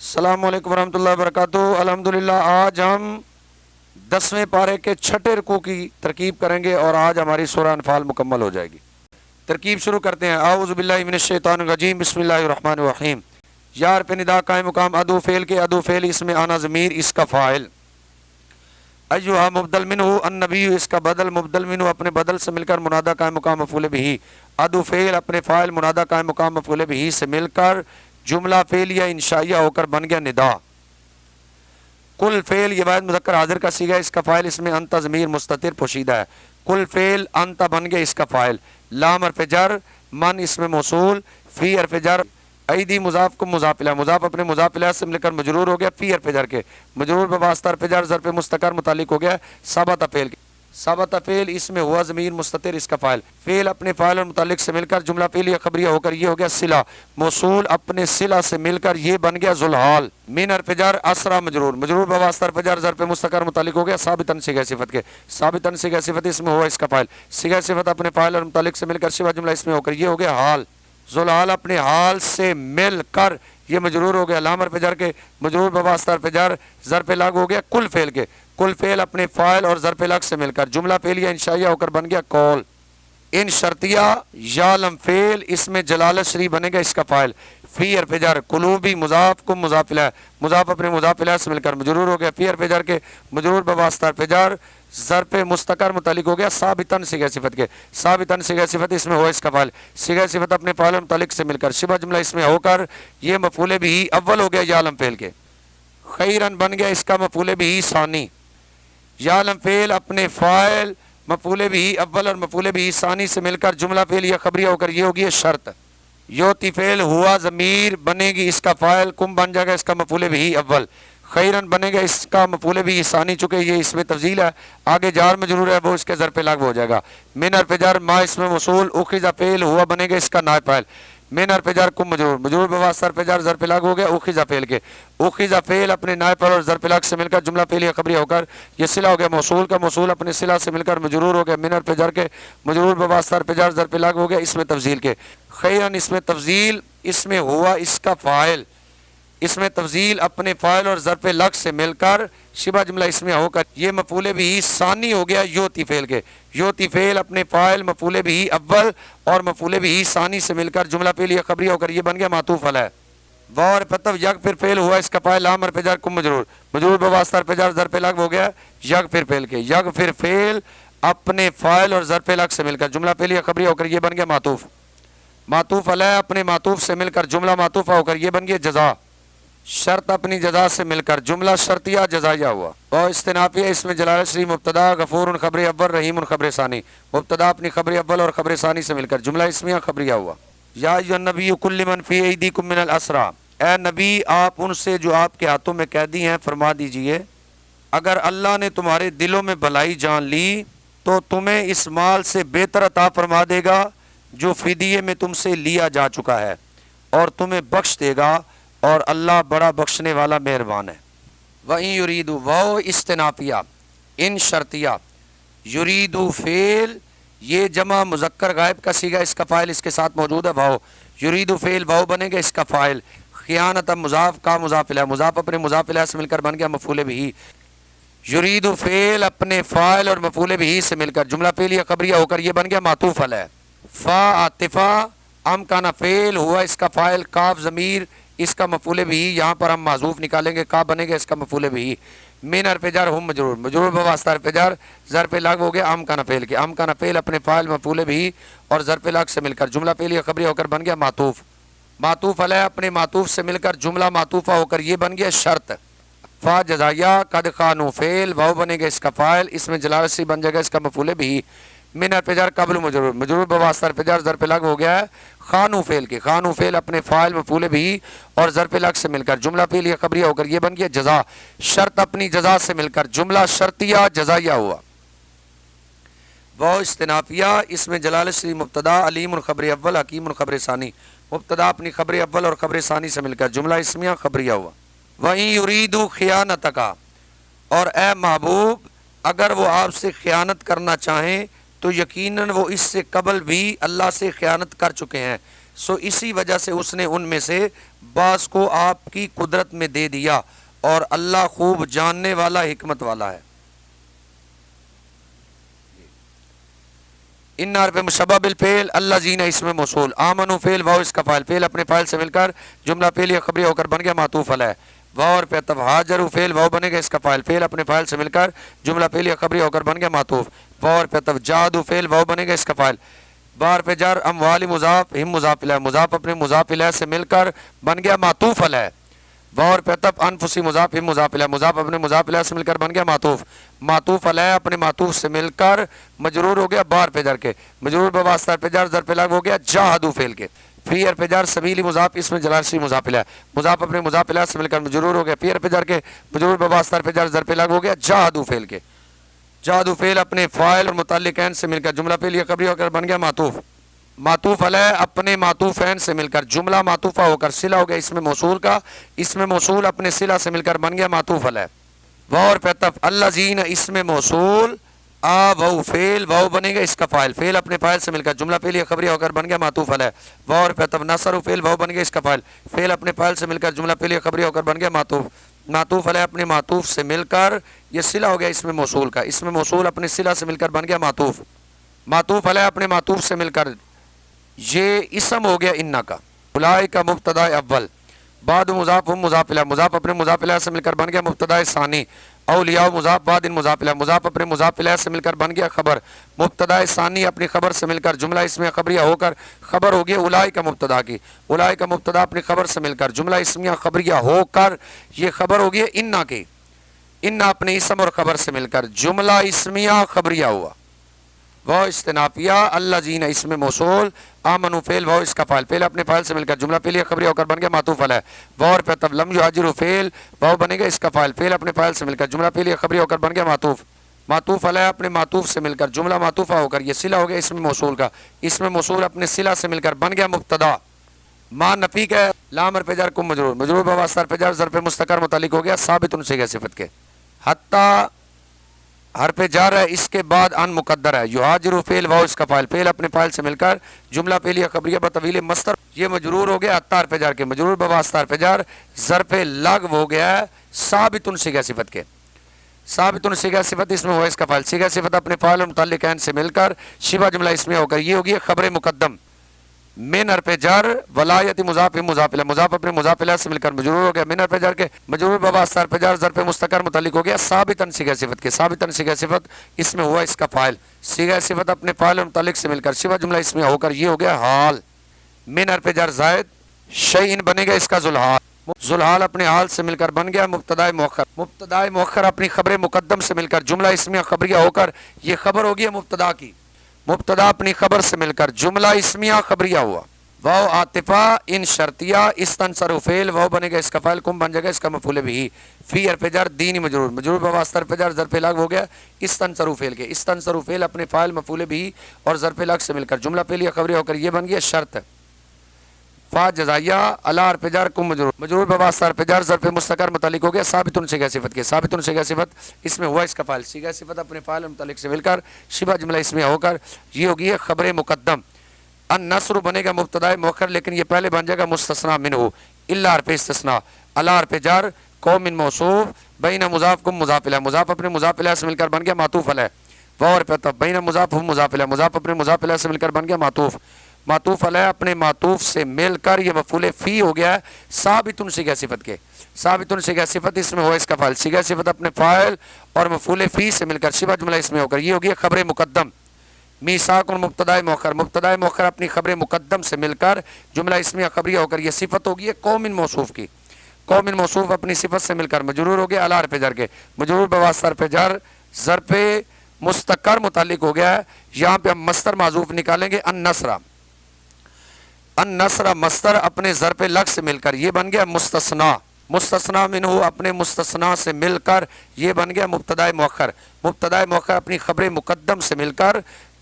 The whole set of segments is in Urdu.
السلام علیکم ورحمۃ اللہ وبرکاتہ۔ الحمدللہ آج ہم 10ویں پارے کے 6 رکوع کی ترکیب کریں گے اور آج ہماری سورہ انفال مکمل ہو جائے گی۔ ترکیب شروع کرتے ہیں۔ اعوذ باللہ من الشیطان الرجیم، بسم اللہ الرحمن الرحیم۔ یار پہ ندا قائم مقام ادو فعل کے، ادو فعل اس میں آنا ضمیر اس کا فاعل، ایہا مبدل منہ النبی اس کا بدل، مبدل منہ اپنے بدل سے مل کر منادہ قائم مقام مفعول بہ، ادو فعل اپنے فاعل منادہ قائم مقام مفعول بہ سے مل کر جملہ فعلیہ انشائیہ ہو کر بن گیا ندا۔ کل فعل یہ واحد مذکر حاضر کا صیغہ، اس کا فاعل اس میں انت ضمیر مستتر پوشیدہ ہے۔ کل فعل انت بن گیا اس کا فاعل، لام حرف جر، من اس میں موصول، فی حرف جر، ایدی مضاف کو مضاف الیہ، مضاف اپنے مضاف الیہ سے مل کر مجرور ہو گیا فی حرف جر کے، مجرور بواسطہ حرف جر ظرف مستقر متعلق ہو گیا ثابت فعل کے، ثابت فعل اس میں ہوا ضمیر مستتر اس کا فاعل، فعل اپنے فاعل اور متعلق سے مل کر جملہ فعلیہ خبریہ ہو کر یہ ہو گیا صلہ، موصول اپنے صلہ سے مل کر یہ بن گیا ذوالحال، من حرف جر اسرا مجرور، مجرور بواسطہ حرف جر ظرف مستقر متعلق ہو گیا ثابتاً صیغہ صفت کے، ثابتاً صیغہ صفت اس میں ہوا اس کا فاعل، صیغہ صفت اپنے فاعل اور متعلق سے مل کر شبہ جملہ اس میں ہو کر یہ ہو گیا حال، ذوالحال اپنے حال سے مل کر یہ مجرور ہو گیا لام حرف جر کے، مجرور بواسطہ حرف جر ظرف لاگ ہو گیا کل فعل کے، کل فعل اپنے فاعل اور ظرف لاگ سے مل کر جملہ فعلیہ انشائیہ ہو کر بن گیا قول، ان شرطیہ یا لم فعل اس میں جلالت شریف بنے گا اس کا فاعل، فی حرف جر قلوبی مضاف کو مضاف الیہ، مضاف اپنے مضاف الیہ سے مل کر مجرور ہو گیا فی حرف جر کے، مجرور بواسطہ حرف جر ظرف مستقر متعلق ہو گیا ثابتاً صیغہ صفت کے، ثابتاً صیغہ صفت اس میں ہوا اس کا فاعل، صیغہ صفت اپنے فاعل متعلق سے مل کر شبہ جملہ اس میں ہو کر یہ مفعول بہ اول ہو گیا یا لم فعل کے، خیرن بن گیا اس کا مفعول بہ ثانی، یا لم فعل اپنے فاعل مفعول بہ اول اور مفعول بہ ثانی سے مل کر جملہ فعلیہ خبریہ ہو کر یہ ہوگی شرط، یوتی فعل ہوا ضمیر بنے گی اس کا فاعل، کم بن جائے گا اس کا مفعول بہ اول، خیرن بنے گا اس کا مفعول بہ ثانی، چونکہ یہ اس میں تفضیل ہے آگے جار مجرور ہے وہ اس کے ظرف لاغ ہو جائے گا، من حرف جر ما اس میں موصول، اخذ فعل ہوا بنے گا اس کا نائب فاعل، من حرف جر کم مجرور، مجرور بواسطہ حرف جر ظرف لاغ ہو گیا اخذ فعل کے، اخذ فعل اپنے نائب فاعل اور ظرف لاغ سے مل کر جملہ فعلیہ خبریہ ہو کر یہ صلہ ہو گیا موصول کا، موصول اپنے صلہ سے مل کر مجرور ہو گیا من حرف جر کے، مجرور بواسطہ حرف جر ظرف لاغ ہو گیا اس میں تفضیل کے، خیرن اس میں تفضیل اس میں ہوا اس کا فاعل، اس میں تفضیل اپنے فاعل اور ظرف لگ سے مل کر شبہ جملہ اس میں ہو کر یہ مفعول بہ ثانی ہو گیا یوتی فعل کے، یوتی فعل اپنے فاعل مفعول بہ اول اور مفعول بہ ثانی سے مل کر جملہ فعلیہ خبریہ ہو کر یہ بن گیا معطوف علیہ، واو پتو یک پھر فعل ہوا اس کا فاعل لام حرف جر کم مجرور، مجرور بواسطہ حرف جر ظرف لگ ہو گیا یک پھر فعل کے، یک پھر فعل اپنے فاعل اور ظرف لگ سے مل کر جملہ فعلیہ خبریہ ہو کر یہ بن گیا معطوف، معطوف علیہ اپنے معطوف سے مل کر جملہ معطوفہ ہو کر یہ بن گیا جزا، شرط اپنی جزا سے مل کر جملہ شرطیہ جزائیہ ہوا، اور استنافیہ اس میں جلالت شریف مبتدا غفور خبر اول رحیم خبر ثانی، مبتدا اپنی خبر اول اور خبر ثانی سے مل کر جملہ اسمیہ خبریہ ہوا، یا ایھا النبی کل من فی ایدیکم من الاسریٰ، اے نبی آپ ان سے جو آپ کے ہاتھوں میں قیدی ہیں فرما دیجئے اگر اللہ نے تمہارے دلوں میں بھلائی جان لی تو تمہیں اس مال سے بہتر عطا فرما دے گا جو فدیے میں تم سے لیا جا چکا ہے اور تمہیں بخش دے گا اور اللہ بڑا بخشنے والا مہربان ہے۔ وَإِن يُرِيدُوا واو استنافیہ ان شرطیہ، یریدو فعل یہ جمع مذکر غائب کا صیغہ اس کا فاعل اس کے ساتھ موجود ہے واو، یریدو فعل واو بنے گا اس کا فاعل، خیانت مضاف کا مضاف الیہ، مضاف اپنے مضاف الیہ سے مل کر بن گیا مفعول بہ، یریدو فعل اپنے فاعل اور مفعول بہ سے مل کر جملہ فعلیہ خبریہ ہو کر یہ بن گیا معطوف علیہ، فا عاطفہ ام کانا فعل ہوا اس کا فاعل، کاف ضمیر اس کا مفعول بہ، یہاں پر ہم معذوف نکالیں گے کا بنے گا اس کا مفعول بہ، من حرف جر ہم مجرور، مجرور بواسطہ حرف جر ظرف لاغ ہو گیا ام کا فعل کے، ام کا فعل اپنے فاعل مفعول بہ اور ظرف لاغ سے مل کر جملہ فعلیہ خبریہ ہو کر بن گیا معطوف، معطوف علیہ اپنے معطوف سے مل کر جملہ معطوفہ ہو کر یہ بن گیا شرط، فا جزائیہ قد خانو فعل واو بنے گا اس کا فاعل، اس میں جلالت سے بن جائے گا اس کا مفعول بہ، من حرف جر قبل مجرور، مجرور بواسطہ حرف جر ظرف لاغ ہو گیا ہے خانو فعل کے، خانو فعل اپنے فاعل مفعول بہ اور ظرف لاغ سے مل کر جملہ فعلیہ خبریہ ہو کر یہ بن گیا جزا، شرط اپنی جزا سے مل کر جملہ شرطیہ جزائیہ ہوا، واو استنافیہ اس میں جلالت شریف مبتدا علیم خبر اول حکیم خبر ثانی، مبتدا اپنی خبر اول اور خبر ثانی سے مل کر جملہ اسمیہ خبریہ ہوا، وَإِن يُرِيدُوا خِيَانَتَكَ اور اے محبوب اگر وہ آپ سے خیانت کرنا چاہیں تو یقیناً وہ اس سے قبل بھی اللہ سے خیانت کر چکے ہیں، سو اسی وجہ سے اس نے ان میں سے بعض کو آپ کی قدرت میں دے دیا، اور اللہ خوب جاننے والا حکمت والا ہے۔ ان حرف مشبہ بالفعل الذین اسم موصول، آمنو فعل واو اس کا فاعل، فعل اپنے فاعل سے مل کر جملہ فعل یا خبری ہو کر بن گیا معطوف علیہ، واو اور پہ تب ہاجرو فعل واو بنے گا اس کا فاعل، فعل اپنے فاعل سے مل کر جملہ فعل یا خبری ہو کر بن گیا معطوف، واو اور پہ تب جادو فعل واو بنے گا اس کا فاعل، بار پہ جر اموال مضاف ہم مضاف الیہ، مضاف اپنے مضاف الیہ سے مل کر بن گیا معطوف علیہ، اور پہ تب انفسی مضاف ہم مضاف الیہ، مضاف اپنے مضاف الیہ سے مل کر بن گیا معطوف، معطوف علیہ اپنے معطوف سے مل کر مجرور ہو گیا بار پہ جر کے، مجرور بواسطہ پہ جر پہ لگ ہو گیا جاہدو فعل کے، فی پہ جر سبیلی مضاف اس میں جلاسی مضاف الیہ، مضاف اپنے مضاف الیہ سے مل کر مجرور ہو گیا فی پہ جر کے، مجرور بواسطہ پہ جر پہ لگ ہو گیا جاہدو فعل کے، جادو فعل اپنے فاعل اور متعلقین سے مل کر جملہ فعل یا خبری ہو کر بن گیا معطوف، معطوف علیہ اپنے معطوفین سے مل کر جملہ معطوفہ ہو کر صلہ ہو گیا اسم موصول کا، اسم موصول اپنے صلہ سے مل کر بن گیا معطوف علیہ، واو اور پہ الذین اسم موصول واو فعل واو بنے گا اس کا فاعل، فعل اپنے فاعل سے مل کر جملہ فعل یا خبری ہو کر بن گیا معطوف علیہ، واو اور پہ نصر فعل واو بن گیا اس کا فاعل، فعل اپنے فاعل سے مل کر جملہ فعل یا خبری ہو کر بن گیا معطوف، معطوف علیہ اپنے معطوف سے مل کر یہ صلہ ہو گیا اسم موصول کا، اسم موصول اپنے صلہ سے مل کر بن گیا معطوف، معطوف علیہ اپنے معطوف سے مل کر یہ اسم ہو گیا انا کا، اولئک کا مبتدا اول، بعد مضاف ہم مضاف الیہ، مضاف اپنے مضاف الیہ سے مل کر بن گیا مبتدا ثانی، اولیاء مضاف بعد مضاف الیہ، مضاف اپنے مضاف الیہ سے مل کر بن گیا خبر، مبتدا ثانی اپنی خبر سے مل کر جملہ اسمیہ خبریہ ہو کر خبر ہو گیا اولئک مبتدا کی، اولئک مبتدا اپنی خبر سے مل کر جملہ اسمیہ خبریہ ہو کر یہ خبر ہو گیا انا کی، انا اپنے اسم اور خبر سے مل کر جملہ اسمیہ خبریہ ہوا، وہ استنافیہ الذین اسم موصول آمنو فعل وہ اس کا فاعل، فعل اپنے فاعل سے مل کر جملہ فعلیہ خبری ہو کر بن گیا معطوف علیہ، وہ اور پہ تب لم یہاجروا فعل وہ بنے گا اس کا فاعل، فعل اپنے فاعل سے مل کر جملہ فعلیہ خبری ہو کر بن گیا معطوف، معطوف علیہ اپنے معطوف سے مل کر جملہ معطوفہ ہو کر یہ صلہ ہو گیا اسم موصول کا، اسم موصول اپنے صلہ سے مل کر بن گیا مبتدا، ما نفی کا لام پہ جر کم مجرور، مجرور بواسطہ پہ جر ظرف مستقر متعلق ہو گیا ثابت ان سے صفت کے، حتی حرف جار ہے اس کے بعد ان مقدر ہے، یہاجر فعل واو اس کا فاعل، فعل اپنے فاعل سے مل کر جملہ فعلیہ خبریہ بطویل مصدر یہ مجرور ہو گیا حتی حرف جار کے، مجرور بواسطہ حرف جار ظرف لغو ہو گیا ہے ثابت صیغہ صفت کے، ثابت صیغہ صفت اس میں ہوا اس کا فاعل، صیغہ صفت اپنے فاعل اور متعلقین سے مل کر شبہ جملہ اس میں ہو کر یہ ہوگی خبر مقدم، من حرف جر ولایت مضاف مضاف الیہ، مضاف اپنے مضاف الیہ سے مل کر مجرور ہو گیا من حرف جر کے، مجرور بواسطہ حرف جر ظرف مستقر متعلق ہو گیا ثابتاً صیغہ صفت کے، ثابتاً صیغہ صفت اس میں ہوا اس کا فاعل، صیغہ صفت اپنے فاعل اور متعلق سے مل کر شبہ جملہ اس میں ہو کر یہ ہو گیا حال، من حرف جر زائد شیئن بنے گا اس کا ذوالحال، ذوالحال اپنے حال سے مل کر بن گیا مبتدا مؤخر، مبتدا مؤخر اپنی خبر مقدم سے مل کر جملہ اسمیہ خبریہ ہو کر یہ خبر ہو گیا مبتدا کی، مبتدا اپنی خبر سے مل کر جملہ اسمیہ خبریہ ہوا، واو عاطفہ ان شرطیہ استنصروا فعل واو بنے گا اس کا فاعل، کم بن جائے گا اس کا مفعول بھی، فی حرف جر دینی مجرور، مجرور بواسطہ حرف جر ظرف لغو ہو گیا استنصروا فعل کے، استنصروا فعل اپنے فاعل مفعول بھی اور ظرف لغو سے مل کر جملہ فعلیہ خبریہ ہو کر یہ بن گیا شرط، فا جزائیہ علی حرف جر کم مجرور، مجرور بواسطہ حرف جر ظرف مستقر متعلق ہو گیا ثابت صیغہ صفت کے، ثابت صیغہ صفت اس میں ہوا اس کا فاعل، صیغہ صفت اپنے فاعل متعلق سے مل کر شبہ جملہ اس میں ہو کر یہ ہوگی خبر مقدم، النصر بنے گا مبتدا مؤخر لیکن یہ پہلے بن جائے گا مستثنا منہ الا حرف استثناء، علی حرف جر قوم موصوف بین مضاف کم مضاف الیہ، مضاف اپنے مضاف الیہ سے مل کر بن گیا معطوف علیہ، واو پہ بین مضاف ہم مضاف الیہ، مضاف اپنے مضاف الیہ سے مل کر بن گیا معطوف، معطوف علیہ اپنے معطوف سے مل کر یہ مفعول فی ہو گیا ہے ثابت صیغہ صفت کے، ثابت صیغہ صفت اس میں ہوا اس کا فاعل، صیغہ صفت اپنے فاعل اور مفعول فی سے مل کر شبہ جملہ اس میں ہو کر یہ ہوگی خبر مقدم، میثاق مبتدا مؤخر، مبتدا مؤخر اپنی خبر مقدم سے مل کر جملہ اسمیہ خبریہ ہو کر یہ صفت ہوگی قوم موصوف کی، قوم موصوف اپنی صفت سے مل کر مجرور ہو گیا علی حرف جر کے، مجرور بواسطہ حرف جر ظرف مستقر متعلق ہو گیا ہے، یہاں پہ ہم مصدر معذوف نکالیں گے النصر، النصر مصدر اپنے ظرف لغو سے مل کر یہ بن گیا مستثنا، مستثنا منہ اپنے مستثنا سے مل کر یہ بن گیا مبتدا مؤخر، مبتدا مؤخر اپنی خبر مقدم سے مل کر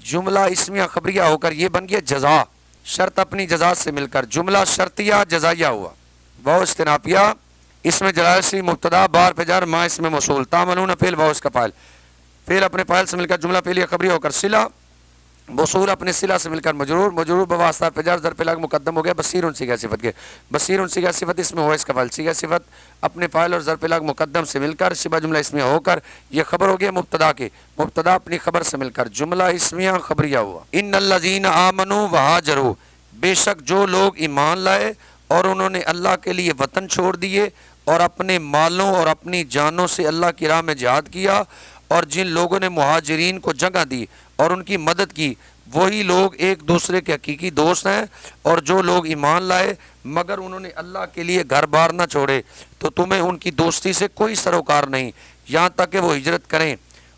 جملہ اسمیہ خبریہ ہو کر یہ بن گیا جزا، شرط اپنی جزا سے مل کر جملہ شرطیہ جزائیہ ہوا، واو استنافیہ اس میں جلاسی مبتدا بار پہ جر ما اس میں موصول، تعملون فعل واو اس کا فاعل، فعل اپنے فاعل سے مل کر جملہ فعلیہ خبریہ ہو کر صلہ موصول اپنے صلہ سے مل کر مجرور، مجرور بواسطہ فجر ظرف لگ مقدم ہو گیا بصیر صیغہ صفت کے، بصیر صیغہ صفت اس میں ہو اس کا فاعل، صیغہ صفت اپنے فاعل اور ظرف لگ مقدم سے مل کر شبہ جملہ اسمیہ ہو کر یہ خبر ہو گیا مبتدا کے، مبتدا اپنی خبر سے مل کر جملہ اسمیہ خبریہ ہوا۔ ان الذین آمنوا وہاجروا، بے شک جو لوگ ایمان لائے اور انہوں نے اللہ کے لیے وطن چھوڑ دیے اور اپنے مالوں اور اپنی جانوں سے اللہ کی راہ میں جہاد کیا، اور جن لوگوں نے مہاجرین کو جگہ دی اور ان کی مدد کی، وہی لوگ ایک دوسرے کے حقیقی دوست ہیں۔ اور جو لوگ ایمان لائے مگر انہوں نے اللہ کے لیے گھر بار نہ چھوڑے تو تمہیں ان کی دوستی سے کوئی سروکار نہیں یہاں تک کہ وہ ہجرت کریں،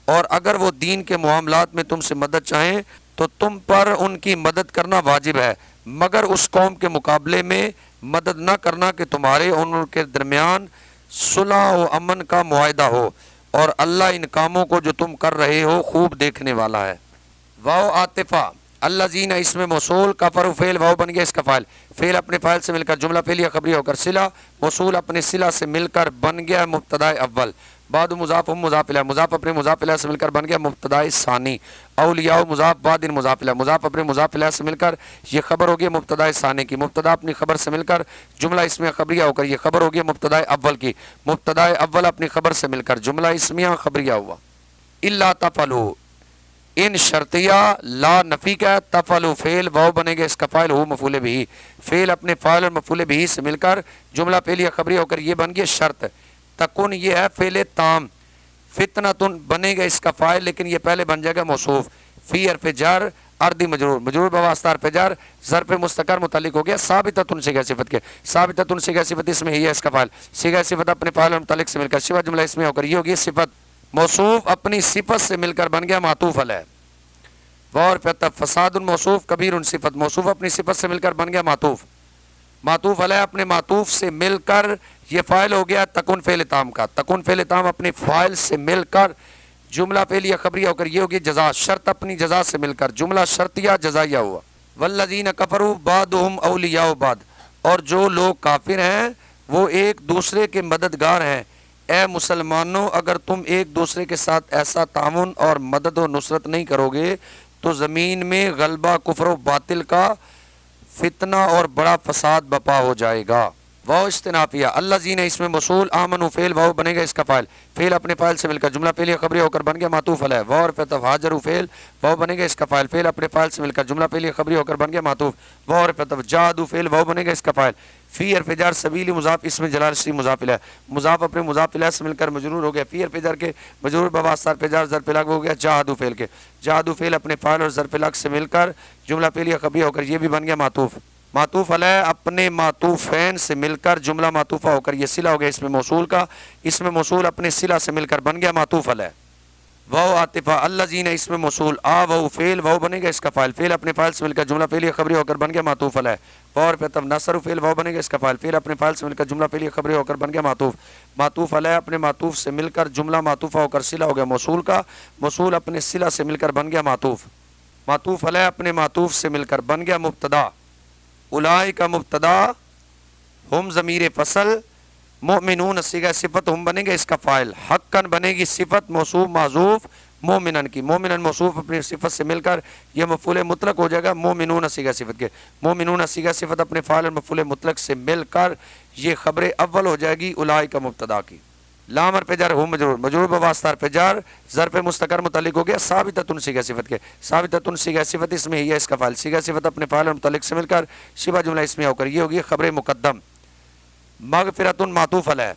اور اگر وہ دین کے معاملات میں تم سے مدد چاہیں تو تم پر ان کی مدد کرنا واجب ہے، مگر اس قوم کے مقابلے میں مدد نہ کرنا کہ تمہارے اور ان کے درمیان صلح و امن کا معاہدہ ہو، اور اللہ ان کاموں کو جو تم کر رہے ہو خوب دیکھنے والا ہے۔ واو عاطفہ الذین اس میں موصول، کفر فعل، واو بن گیا اس کا فاعل، فعل اپنے فاعل سے مل کر جملہ فعلیہ خبریہ ہو کر صلہ، موصول اپنے صلہ سے مل کر بن گیا مبتدا اول، بعد مضاف مضاف الیہ، مضاف اپنے مضاف الیہ سے مل کر بن گیا مبتدا ثانی، اولیاء مضاف بعد مضاف الیہ، مضاف اپنے مضاف الیہ سے مل کر یہ خبر ہو گیا مبتدا ثانی کی، مبتدا اپنی خبر سے مل کر جملہ اسمیہ خبریہ ہو کر یہ خبر ہو گیا مبتدا اول کی، مبتدا اول اپنی خبر سے مل کر جملہ اسمیہ خبریہ ہوا۔ الا تفعلوا، ان شرطیہ لا نفی کا، تفعلوا فعل، واو بنے گا اس کا فاعل، ہو مفعول بھی، فعل اپنے فاعل اور مفعول بھی سے مل کر جملہ فعلیہ خبریہ ہو کر یہ بن گیا شرط، تکن یہ ہے فعل تام، فتنتن بنے گا اس کا فاعل لیکن یہ پہلے بن جائے گا موصوف، فی حرف جر اردی مجرور، مجرور بواسطہ حرف جر ظرف مستقر متعلق ہو گیا ثابتۃ صیغہ صفت کے، ثابتۃ صیغہ صفت اس میں ہی ہے اس کا فاعل، صیغہ صفت اپنے فاعل اور متعلق سے مل کر شبہ جملہ اس میں ہو کر یہ ہوگی صفت، موصوف اپنی صفت سے مل کر بن گیا معطوف علیہ، اور فساد موصوف کبیر صفت، موصوف اپنی صفت سے مل کر بن گیا معطوف، معطوف علیہ اپنے معطوف سے مل کر یہ فاعل ہو گیا تکن فعل تام کا، تکن فعل تام اپنے فاعل سے مل کر جملہ فعلیہ خبریہ ہو کر یہ ہوگی جزا، شرط اپنی جزا سے مل کر جملہ شرطیہ جزائیہ ہوا۔ والذین کفروا بعضهم اولیاء بعض، اور جو لوگ کافر ہیں وہ ایک دوسرے کے مددگار ہیں، اے مسلمانوں اگر تم ایک دوسرے کے ساتھ ایسا تعاون اور مدد و نصرت نہیں کرو گے تو زمین میں غلبہ کفر و باطل کا فتنہ اور بڑا فساد بپا ہو جائے گا۔ واو استنافیہ الذین اس میں موصول، آمنوا فعل، واو بنے گا اس کا فاعل، فعل اپنے فاعل سے مل کر جملہ فعلیہ خبریہ ہو کر بن گیا معطوف علیہ، واو اور ہاجروا فعل، واو بنے گا اس کا فاعل، فعل اپنے فاعل سے مل کر جملہ فعلیہ خبریہ ہو کر بن گیا معطوف، واو اور جاہدوا فعل، واو بنے گا اس کا فاعل، فی حرف جر سبیل مضاف اس میں جلال سی مضاف الیہ، مضاف اپنے مضاف الیہ سے مل کر مجرور ہو گیا، فی حرف جر کے مجرور بواسطہ حرف جر ظرف لگ ہو گیا جاہدوا فعل کے، جاہدوا فعل اپنے فاعل اور ظرف لگ سے مل کر جملہ فعلیہ خبریہ ہو کر یہ بھی بن گیا معطوف، معطوف علیہ اپنے معطوفین سے مل کر جملہ معطوفہ ہو کر یہ صلہ ہو گیا اس میں موصول کا، اس میں موصول اپنے صلہ سے مل کر بن گیا معطوف علیہ۔ واو عاطفہ الذین اس میں موصول، واو فعل، واو بنے گا اس کا فاعل، فعل اپنے فاعل سے مل کر جملہ فعلیہ خبریہ ہو کر بن گیا معطوف علیہ، واو اور نصر فعل، واو بنے گا اس کا فاعل، فعل اپنے فاعل سے مل کر جملہ فعلیہ خبریہ ہو کر بن گیا معطوف، معطوف علیہ اپنے معطوف سے مل کر جملہ معطوفہ ہو کر صلہ ہو گیا موصول کا، موصول اپنے صلہ سے مل کر بن گیا معطوف، معطوف علیہ اپنے معطوف سے مل کر بن گیا مبتدا، اولئک کا مبتدا، ہم ضمیر فصل، مؤمنون صیغہ صفت، ہم بنے گا اس کا فاعل، حقاً بنے گی صفت موصوف معذوف مومنن کی، مومنن موصوف اپنی صفت سے مل کر یہ مفعول مطلق ہو جائے گا مومنون صیغہ صفت کے، مومنون صیغہ صفت اپنے فاعل اور مفعول مطلق سے مل کر یہ خبر اول ہو جائے گی اولئک کا مبتدا کی، لام حرف جر ہو مجرور، مجرور بواسطہ حرف جر ظرف مستقر متعلق ہو گیا ثابتۃ صیغہ صفت کے، ثابتۃ صیغہ صفت اس میں ہی ہے اس کا فاعل، صیغہ صفت اپنے فاعل اور متعلق سے مل کر شبہ جملہ اس میں ہو کر یہ ہوگی خبر مقدم، مغفرۃ معطوف علیہ،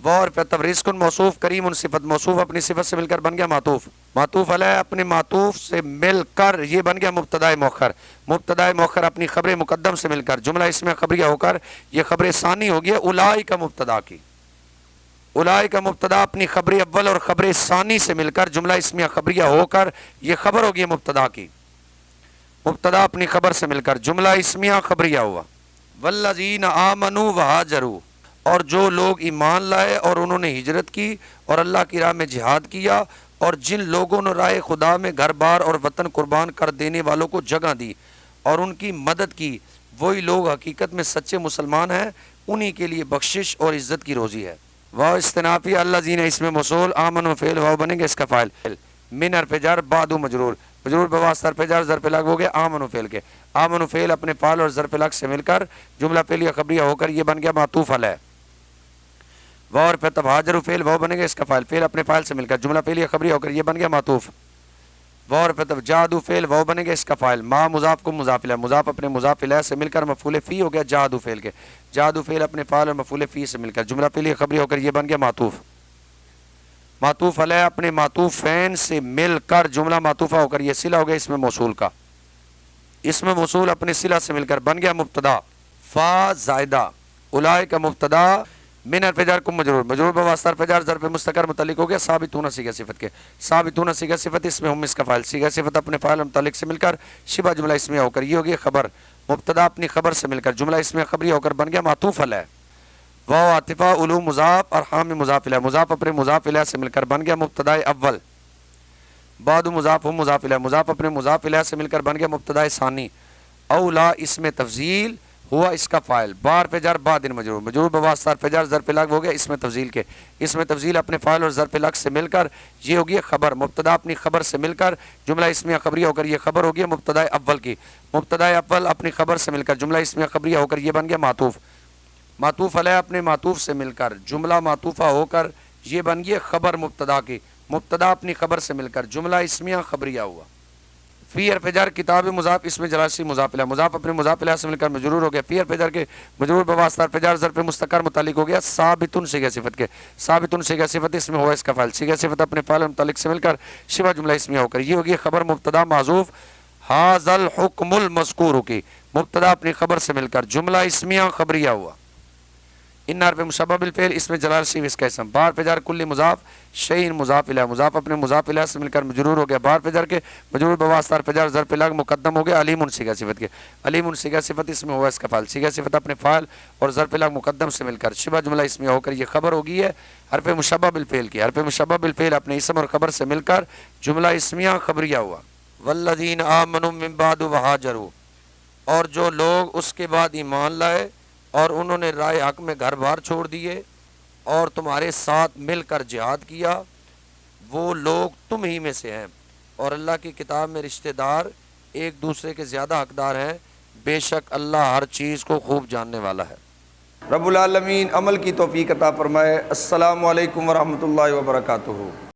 واو اور رزق موصوف، کریم صفت موصوف اپنی صفت سے مل کر بن گیا معطوف، معطوف علیہ اپنے معطوف سے مل کر یہ بن گیا مبتدا مؤخر، مبتدا مؤخر اپنی خبر مقدم سے مل کر جملہ اس میں خبریہ ہو کر یہ خبر ثانی ہو گیا اولئک کا مبتدا کی، اولئک کا مبتدا اپنی خبر اول اور خبر ثانی سے مل کر جملہ اسمیہ خبریہ ہو کر یہ خبر ہوگی مبتدا کی، مبتدا اپنی خبر سے مل کر جملہ اسمیہ خبریہ ہوا۔ والذین آمنوا وہاجروا، اور جو لوگ ایمان لائے اور انہوں نے ہجرت کی اور اللہ کی راہ میں جہاد کیا، اور جن لوگوں نے راہ خدا میں گھر بار اور وطن قربان کر دینے والوں کو جگہ دی اور ان کی مدد کی، وہی لوگ حقیقت میں سچے مسلمان ہیں، انہی کے لیے بخشش اور عزت کی روزی ہے۔ واو استنافی الذین اس میں موصول، آمنوا فعل، واو بنے گا اس کا فاعل، من حرف جر بعد مجرور، مجرور بواسطہ حرف جر ظرف لگ ہو گیا آمنو فعل کے، آمنو فعل اپنے فعل اور ظرف لگ سے مل کر جملہ فعلیہ خبریہ ہو کر یہ بن گیا معطوف علیہ۔ واو اور پھر تب ہاجر فعل واو بنے گا اس کا فاعل، فعل اپنے فاعل سے مل کر جملہ فعلیہ خبریہ ہو کر یہ بن گیا معطوف۔ واو اور پھر تب جادو فعل واو بنے گا اس کا فاعل، ما مضاف کو مضاف الیہ، مضاف اپنے مضاف الیہ سے مل کر مفعول فی ہو گیا جادو فعل کے، جادو فعل اپنے فاعل اور مفعول فی سے مل کر جملہ فعلیہ خبریہ ہو کر یہ بن گیا معطوف۔ معطوف علیہ اپنے معطوف فین سے مل کر جملہ معطوفہ ہو کر یہ صلہ ہو گیا اسم موصول کا، اسم موصول اپنے صلہ سے مل کر بن گیا مبتدا فا زائدہ، اولئک کا مبتدا من حرف جر کم مجرور، مجرور بواسطہ حرف جر ظرف مستقر متعلق ہو گیا ثابتون صیغہ صفت کے، ثابتون صیغہ صفت اس میں ہم اس کا فاعل، صیغہ صفت اپنے فاعل متعلق سے مل کر شبہ جملہ اسمیہ ہو کر یہ ہو گیا خبر، مبتدا اپنی خبر سے مل کر جملہ اسمیہ خبریہ ہو کر بن گیا معطوف علیہ۔ واو عاطفہ علو مضاف اور حام مضاف الیہ، مضاف اپنے مضاف الیہ سے مل کر بن گیا مبتدا اول۔ بعد مضاف ہم مضاف الیہ، مضاف اپنے مضاف الیہ سے مل کر بن گیا مبتدا ثانی۔ اولا اسم تفضیل ہوا اس کا فاعل، بار پہ جر بعد مجرور، مجرور بواسطہ حرف جر ظرف لگ ہو گیا اسم تفضیل کے، اسم تفضیل اپنے فاعل اور ظرف لگ سے مل کر یہ ہوگی خبر، مبتدا اپنی خبر سے مل کر جملہ اسمیہ خبریہ ہو کر یہ خبر ہوگی مبتدا اول کی، مبتدا اول اپنی خبر سے مل کر جملہ اسمیہ خبریہ ہو کر یہ بن گیا معطوف، معطوف علیہ اپنے معطوف سے مل کر جملہ معطوفہ ہو کر یہ بن گئی خبر مبتدا کی، مبتدا اپنی خبر سے مل کر جملہ اسمیہ خبریہ ہوا۔ فی حرف جر کتاب مضاف اسم جلاسی مضاف الیہ، مضاف اپنے مضاف الیہ سے مل کر مجرور ہو گیا، فی حرف جر کے مجرور بواسطہ حرف جر ظرف مستقر متعلق ہو گیا ثابتن صیغہ صفت کے، ثابتن صیغہ صفت اس میں ہوا اس کا فاعل، صیغہ صفت اپنے فاعل متعلق سے مل کر شبہ جملہ اسمیہ ہو کر یہ ہوگی خبر مبتدا معذوف ھذا الحکم المذکور کی، مبتدا اپنی خبر سے مل کر جملہ اسمیہ خبریہ ہوا۔ ان حرف مشبہ بالفعل اس میں جلال سی اس کا اسم، بار پہ جر کل مضاف شیء مضاف الیہ، مضاف اپنے مضاف الیہ سے مل کر مجرور ہو گیا، بار پہ جر کے مجرور بواسطہ حرف جر ظرف لگ مقدم ہو گیا علیم صیغہ صفت کے، علیم صیغہ صفت اس میں ہوا اس کا فاعل، صیغہ صفت اپنے فاعل اور ظرف لگ مقدم سے مل کر شبہ جملہ اسمیہ ہو کر یہ خبر ہوگی ہے حرف مشبہ بالفعل کی، حرف مشبہ بالفعل اپنے اسم اور خبر سے مل کر جملہ اسمیہ خبریہ ہوا۔ والذین آمنوا من بعد وہاجروا، اور جو لوگ اس کے بعد ایمان لائے اور انہوں نے رائے حق میں گھر بار چھوڑ دیے اور تمہارے ساتھ مل کر جہاد کیا، وہ لوگ تم ہی میں سے ہیں، اور اللہ کی کتاب میں رشتہ دار ایک دوسرے کے زیادہ حقدار ہیں، بے شک اللہ ہر چیز کو خوب جاننے والا ہے۔ رب العالمین عمل کی توفیق عطا فرمائے۔ السلام علیکم ورحمۃ اللہ وبرکاتہ۔